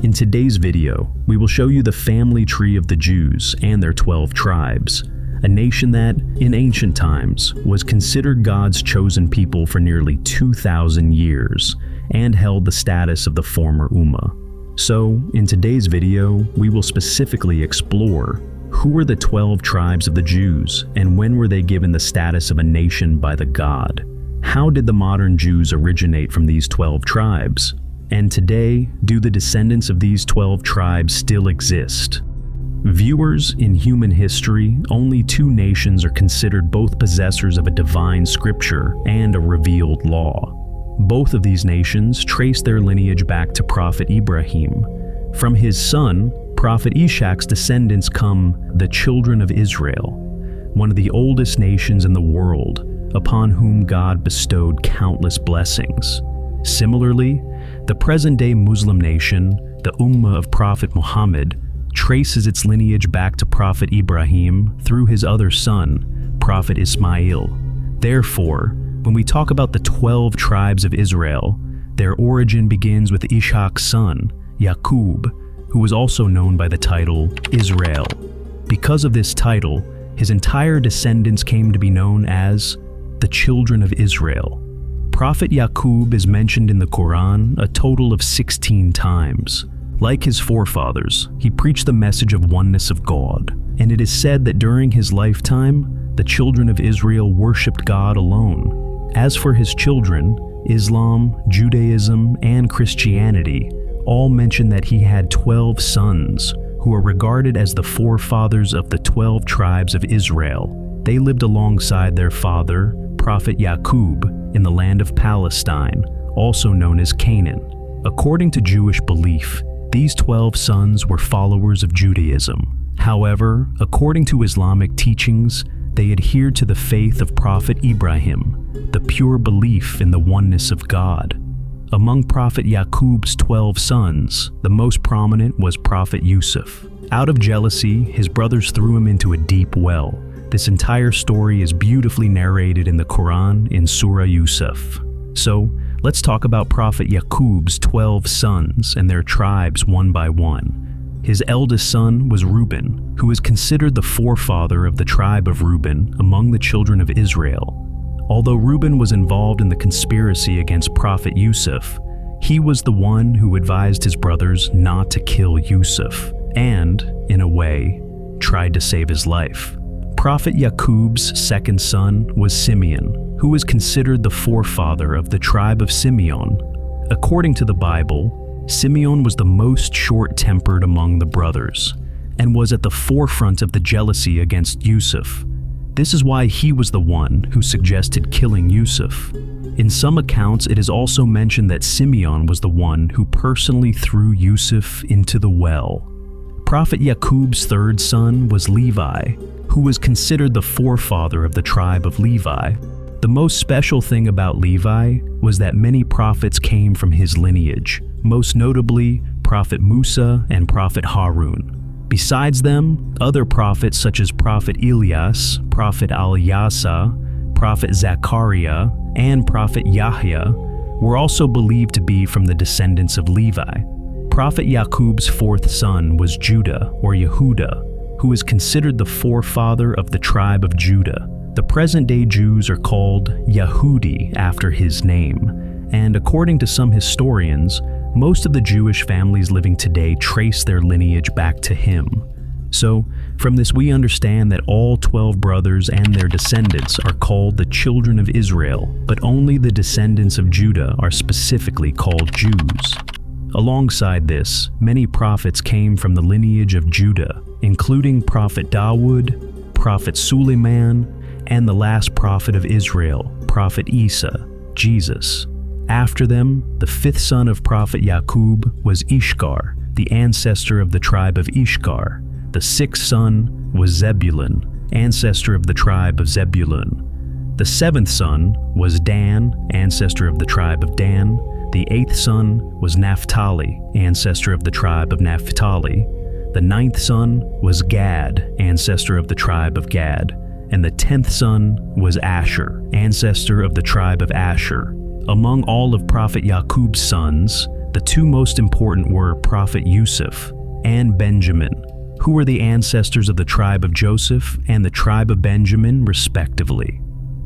In today's video, we will show you the family tree of the Jews and their 12 tribes, a nation that, in ancient times, was considered God's chosen people for nearly 2,000 years and held the status of the former Ummah. So, in today's video, we will specifically explore who were the 12 tribes of the Jews and when were they given the status of a nation by the God? How did the modern Jews originate from these 12 tribes? And today, do the descendants of these 12 tribes still exist? Viewers, in human history, only two nations are considered both possessors of a divine scripture and a revealed law. Both of these nations trace their lineage back to Prophet Ibrahim. From his son, Prophet Ishaq's descendants come the children of Israel, one of the oldest nations in the world, upon whom God bestowed countless blessings. Similarly, the present-day Muslim nation, the Ummah of Prophet Muhammad, traces its lineage back to Prophet Ibrahim through his other son, Prophet Ismail. Therefore, when we talk about the 12 tribes of Israel, their origin begins with Ishaq's son, Yaqub, who was also known by the title Israel. Because of this title, his entire descendants came to be known as the children of Israel. Prophet Yakub is mentioned in the Quran a total of 16 times. Like his forefathers, he preached the message of oneness of God, and it is said that during his lifetime, the children of Israel worshipped God alone. As for his children, Islam, Judaism, and Christianity all mention that he had 12 sons, who are regarded as the forefathers of the 12 tribes of Israel. They lived alongside their father, Prophet Yaqub, in the land of Palestine, also known as Canaan. According to Jewish belief, these 12 sons were followers of Judaism. However, according to Islamic teachings, they adhered to the faith of Prophet Ibrahim, the pure belief in the oneness of God. Among Prophet Yaqub's 12 sons, the most prominent was Prophet Yusuf. Out of jealousy, his brothers threw him into a deep well. This entire story is beautifully narrated in the Quran in Surah Yusuf. So, let's talk about Prophet Yaqub's 12 sons and their tribes one by one. His eldest son was Reuben, who is considered the forefather of the tribe of Reuben among the children of Israel. Although Reuben was involved in the conspiracy against Prophet Yusuf, he was the one who advised his brothers not to kill Yusuf and, in a way, tried to save his life. Prophet Yaqub's second son was Simeon, who is considered the forefather of the tribe of Simeon. According to the Bible, Simeon was the most short-tempered among the brothers and was at the forefront of the jealousy against Yusuf. This is why he was the one who suggested killing Yusuf. In some accounts, it is also mentioned that Simeon was the one who personally threw Yusuf into the well. Prophet Yaqub's third son was Levi, who was considered the forefather of the tribe of Levi. The most special thing about Levi was that many prophets came from his lineage, most notably Prophet Musa and Prophet Harun. Besides them, other prophets such as Prophet Ilyas, Prophet Al-Yasa, Prophet Zachariah, and Prophet Yahya were also believed to be from the descendants of Levi. Prophet Yaqub's fourth son was Judah, or Yehuda, who is considered the forefather of the tribe of Judah. The present-day Jews are called Yehudi after his name, and according to some historians, most of the Jewish families living today trace their lineage back to him. So, from this we understand that all 12 brothers and their descendants are called the children of Israel, but only the descendants of Judah are specifically called Jews. Alongside this, many prophets came from the lineage of Judah, including Prophet Dawood, Prophet Suleiman, and the last prophet of Israel, Prophet Isa, Jesus. After them, the fifth son of Prophet Yaqub was Ishkar, the ancestor of the tribe of Ishkar. The sixth son was Zebulun, ancestor of the tribe of Zebulun. The seventh son was Dan, ancestor of the tribe of Dan. The eighth son was Naphtali, ancestor of the tribe of Naphtali. The ninth son was Gad, ancestor of the tribe of Gad. And the 10th son was Asher, ancestor of the tribe of Asher. Among all of Prophet Yaqub's sons, The two most important were Prophet Yusuf and Benjamin, who were the ancestors of the tribe of Joseph and the tribe of Benjamin, respectively.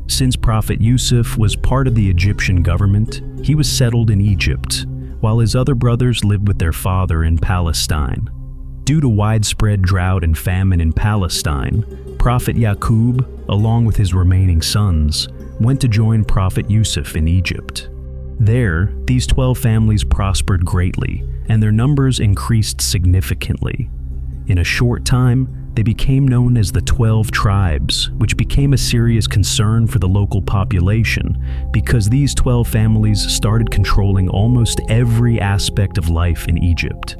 Since Prophet Yusuf was part of the Egyptian government, he was settled in Egypt, while his other brothers lived with their father in Palestine. Due to widespread drought and famine in Palestine, Prophet Yaqub, along with his remaining sons, went to join Prophet Yusuf in Egypt. There, these 12 families prospered greatly, and their numbers increased significantly. In a short time, they became known as the 12 tribes, which became a serious concern for the local population because these 12 families started controlling almost every aspect of life in Egypt.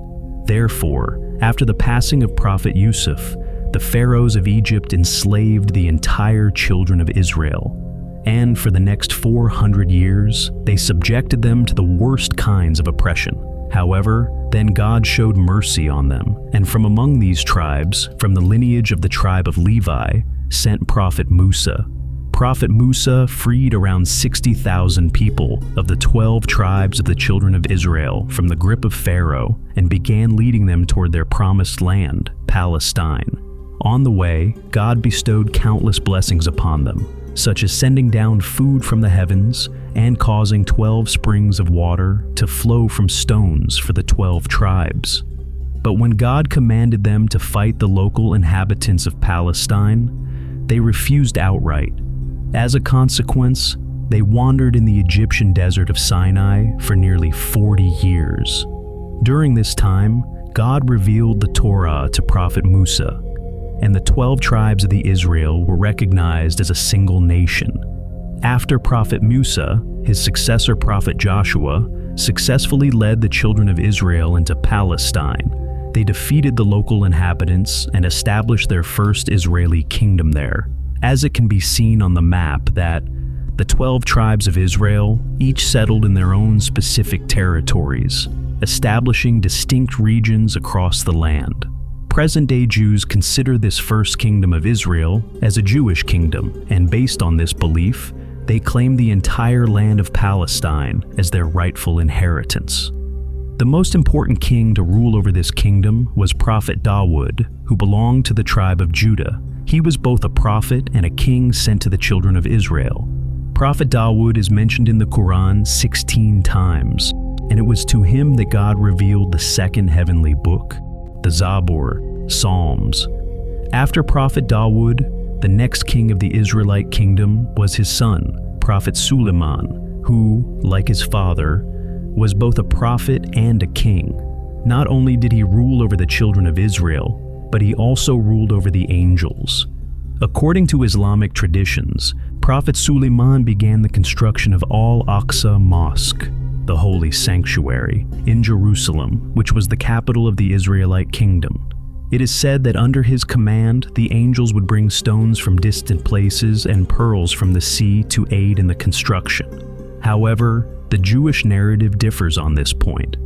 Therefore, after the passing of Prophet Yusuf, the pharaohs of Egypt enslaved the entire children of Israel. And for the next 400 years, they subjected them to the worst kinds of oppression. However, then God showed mercy on them, and from among these tribes, from the lineage of the tribe of Levi, sent Prophet Musa. Prophet Musa freed around 60,000 people of the 12 tribes of the children of Israel from the grip of Pharaoh and began leading them toward their promised land, Palestine. On the way, God bestowed countless blessings upon them, such as sending down food from the heavens and causing 12 springs of water to flow from stones for the 12 tribes. But when God commanded them to fight the local inhabitants of Palestine, they refused outright. As a consequence, they wandered in the Egyptian desert of Sinai for nearly 40 years. During this time, God revealed the Torah to Prophet Musa, and the 12 tribes of the Israel were recognized as a single nation. After Prophet Musa, his successor Prophet Joshua successfully led the children of Israel into Palestine. They defeated the local inhabitants and established their first Israeli kingdom there. As it can be seen on the map that the 12 tribes of Israel each settled in their own specific territories, establishing distinct regions across the land. Present-day Jews consider this first kingdom of Israel as a Jewish kingdom, and based on this belief, they claim the entire land of Palestine as their rightful inheritance. The most important king to rule over this kingdom was Prophet Dawood, who belonged to the tribe of Judah. He was both a prophet and a king sent to the children of Israel. Prophet Dawood is mentioned in the Quran 16 times, and it was to him that God revealed the second heavenly book, the Zabur, Psalms. After Prophet Dawood, the next king of the Israelite kingdom was his son, Prophet Suleiman, who, like his father, was both a prophet and a king. Not only did he rule over the children of Israel, but he also ruled over the angels. According to Islamic traditions, Prophet Suleiman began the construction of Al-Aqsa Mosque, the holy sanctuary, in Jerusalem, which was the capital of the Israelite kingdom. It is said that under his command, the angels would bring stones from distant places and pearls from the sea to aid in the construction. However, the Jewish narrative differs on this point.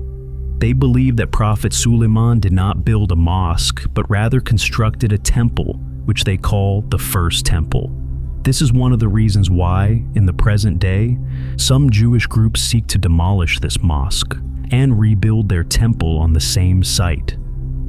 They believe that Prophet Suleiman did not build a mosque, but rather constructed a temple, which they call the First Temple. This is one of the reasons why, in the present day, some Jewish groups seek to demolish this mosque and rebuild their temple on the same site.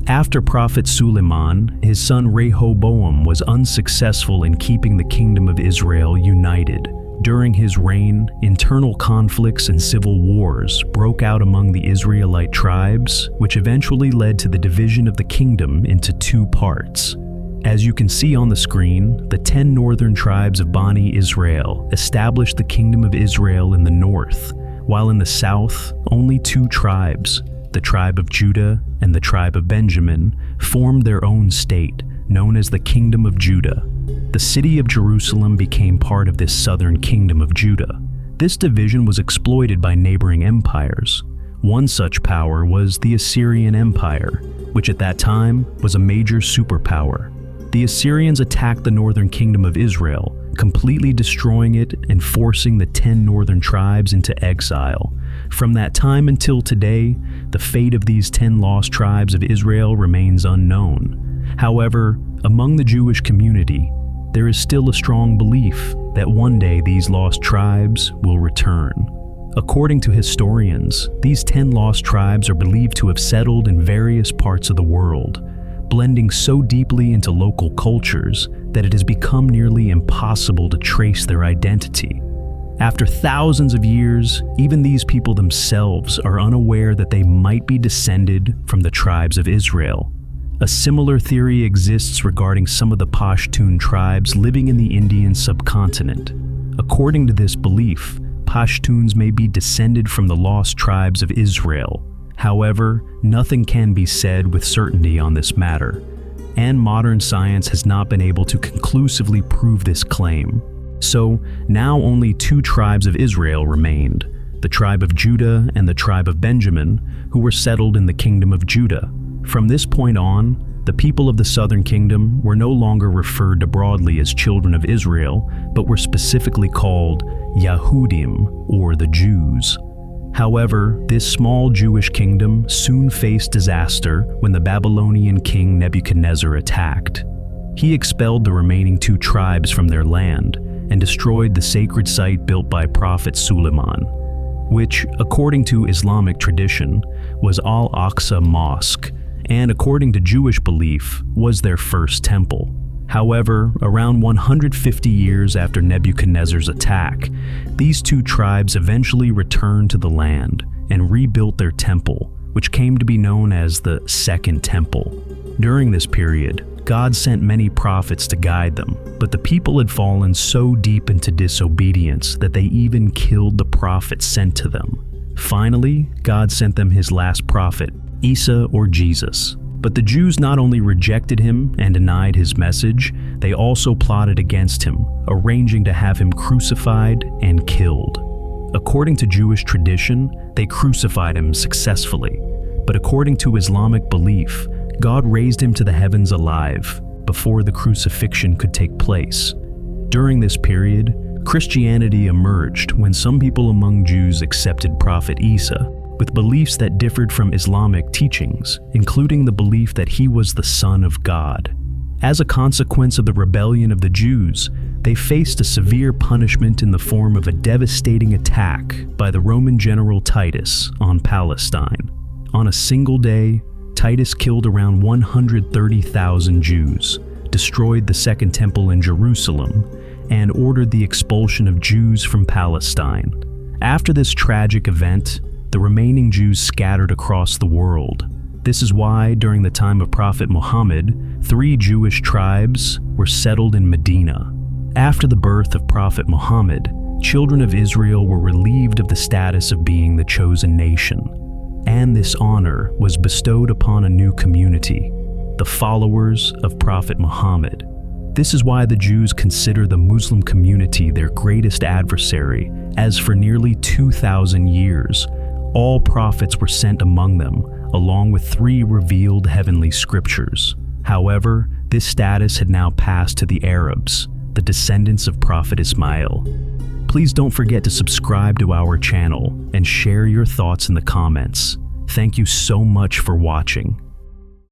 After Prophet Suleiman, his son Rehoboam was unsuccessful in keeping the kingdom of Israel united. During his reign, internal conflicts and civil wars broke out among the Israelite tribes, which eventually led to the division of the kingdom into two parts. As you can see on the screen, the 10 northern tribes of Bani Israel established the kingdom of Israel in the north, while in the south, only two tribes, the tribe of Judah and the tribe of Benjamin, formed their own state, known as the Kingdom of Judah. The city of Jerusalem became part of this southern kingdom of Judah. This division was exploited by neighboring empires. One such power was the Assyrian Empire, which at that time was a major superpower. The Assyrians attacked the northern kingdom of Israel, completely destroying it and forcing the 10 northern tribes into exile. From that time until today, the fate of these 10 lost tribes of Israel remains unknown. However, among the Jewish community, there is still a strong belief that one day these lost tribes will return. According to historians, these 10 lost tribes are believed to have settled in various parts of the world, blending so deeply into local cultures that it has become nearly impossible to trace their identity. After thousands of years, even these people themselves are unaware that they might be descended from the tribes of Israel. A similar theory exists regarding some of the Pashtun tribes living in the Indian subcontinent. According to this belief, Pashtuns may be descended from the lost tribes of Israel. However, nothing can be said with certainty on this matter, and modern science has not been able to conclusively prove this claim. So, now only 2 tribes of Israel remained, the tribe of Judah and the tribe of Benjamin, who were settled in the kingdom of Judah. From this point on, the people of the southern kingdom were no longer referred to broadly as children of Israel, but were specifically called Yahudim, or the Jews. However, this small Jewish kingdom soon faced disaster when the Babylonian king Nebuchadnezzar attacked. He expelled the remaining 2 tribes from their land and destroyed the sacred site built by Prophet Suleiman, which, according to Islamic tradition, was Al-Aqsa Mosque, and according to Jewish belief, was their first temple. However, around 150 years after Nebuchadnezzar's attack, these 2 tribes eventually returned to the land and rebuilt their temple, which came to be known as the Second Temple. During this period, God sent many prophets to guide them, but the people had fallen so deep into disobedience that they even killed the prophets sent to them. Finally, God sent them his last prophet, Isa or Jesus. But the Jews not only rejected him and denied his message, they also plotted against him, arranging to have him crucified and killed. According to Jewish tradition, they crucified him successfully. But according to Islamic belief, God raised him to the heavens alive before the crucifixion could take place. During this period, Christianity emerged when some people among Jews accepted Prophet Isa, with beliefs that differed from Islamic teachings, including the belief that he was the Son of God. As a consequence of the rebellion of the Jews, they faced a severe punishment in the form of a devastating attack by the Roman general Titus on Palestine. On a single day, Titus killed around 130,000 Jews, destroyed the Second Temple in Jerusalem, and ordered the expulsion of Jews from Palestine. After this tragic event, the remaining Jews scattered across the world. This is why, during the time of Prophet Muhammad, 3 Jewish tribes were settled in Medina. After the birth of Prophet Muhammad, children of Israel were relieved of the status of being the chosen nation, and this honor was bestowed upon a new community, the followers of Prophet Muhammad. This is why the Jews consider the Muslim community their greatest adversary, as for nearly 2,000 years, all prophets were sent among them, along with 3 revealed heavenly scriptures. However, this status had now passed to the Arabs, the descendants of Prophet Ismail. Please don't forget to subscribe to our channel and share your thoughts in the comments. Thank you so much for watching.